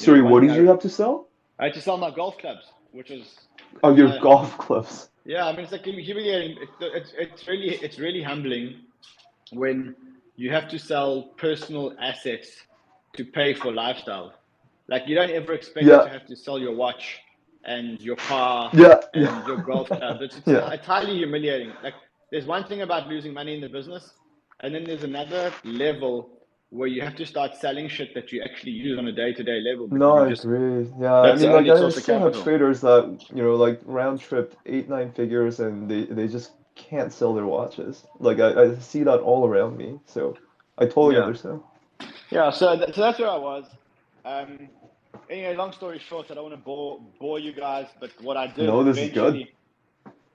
Sorry, one what thing did you have to sell? I had to sell my golf clubs, which was, Oh, your uh, golf clubs. yeah, I mean, it's like humiliating. It's really humbling when you have to sell personal assets to pay for lifestyle. Like you don't ever expect Yeah, to have to sell your watch and your car yeah, and your yeah, golf club. yeah. It's highly humiliating. Like there's one thing about losing money in the business, and then there's another level where you have to start selling shit that you actually use on a day-to-day level because No, I agree. Yeah, I that's the mean, like only I source of still have capital. traders that, like round trip eight, nine figures and they just can't sell their watches. Like I see that all around me. So I totally Yeah. understand. Yeah, so that's where I was. Um, anyway, long story short, I don't want to bore you guys, but what I did No, this is good. eventually,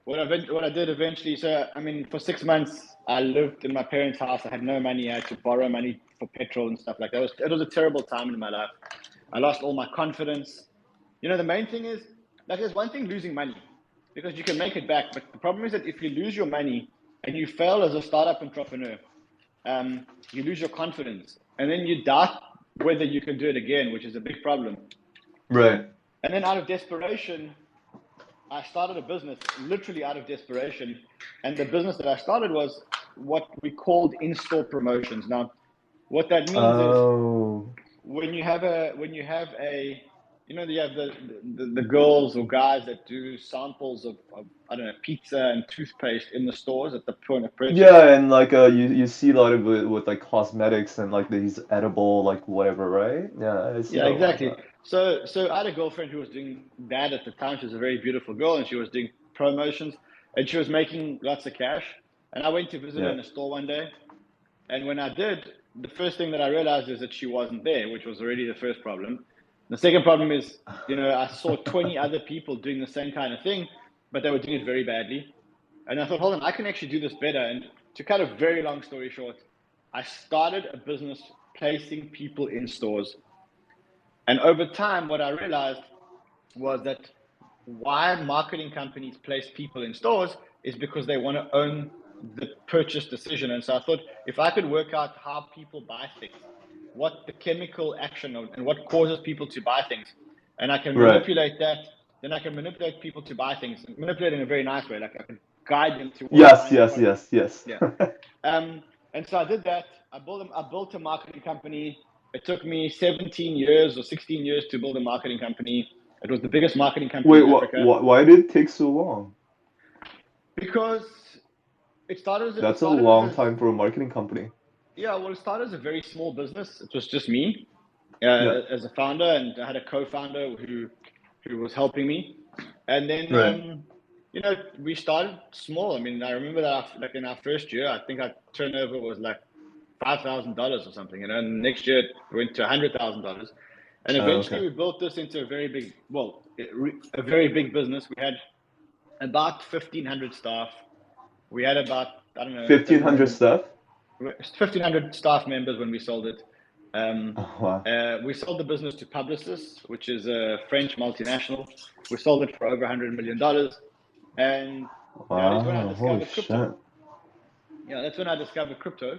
what I did eventually, so I mean, for 6 months, I lived in my parents' house. I had no money. I had to borrow money for petrol and stuff like that. It was a terrible time in my life. I lost all my confidence. You know, the main thing is, like, there's one thing losing money because you can make it back, but the problem is that if you lose your money and you fail as a startup entrepreneur, you lose your confidence, and then you doubt whether you can do it again, which is a big problem. Right. And then out of desperation, I started a business, literally out of desperation. And the business that I started was what we called in-store promotions. Now, what that means is Oh, when you have a you have the girls or guys that do samples of I don't know, pizza and toothpaste in the stores at the point of purchase. yeah, and like you see a lot of it with like cosmetics and like these edible like whatever, right? Yeah, I see Yeah, a lot of exactly. that. So I had a girlfriend who was doing that at the time. She was a very beautiful girl, and she was doing promotions, and she was making lots of cash. And I went to visit her Yeah. in a store one day, and when I did, the first thing that I realized is that she wasn't there, which was already the first problem. The second problem is, I saw 20 other people doing the same kind of thing, but they were doing it very badly. And I thought, hold on, I can actually do this better. And to cut a very long story short, I started a business placing people in stores. And over time, what I realized was that why marketing companies place people in stores is because they want to own the purchase decision. And so I thought if I could work out how people buy things, what the chemical action and what causes people to buy things, and I can Right. manipulate that, then I can manipulate people to buy things, manipulate in a very nice way. Like I can guide them towards Yes, buying a yes, product. yes, yes. Yeah. And so I did that. I built a marketing company. It took me 17 years or 16 years to build a marketing company. It was the biggest marketing company Wait, in Africa why did it take so long? because it That's a started as long a time for a marketing company. yeah, well, it started as a very small business. It was just me Yeah. as a founder, and I had a co-founder who was helping me. And then Right. we started small. I mean, I remember that like in our first year, I think our turnover was like $5,000 or something, and next year it went to $100,000. And eventually Okay. we built this into a very big business. We had about 1,500 staff. We had about, I don't know, doesn't 1,500 remember, stuff? 1,500 staff members when we sold it. Oh, wow. We sold the business to Publicis, which is a French multinational. We sold it for over $100 million. And yeah, that's when I Wow, holy discovered crypto. shit. Yeah, that's when I discovered crypto.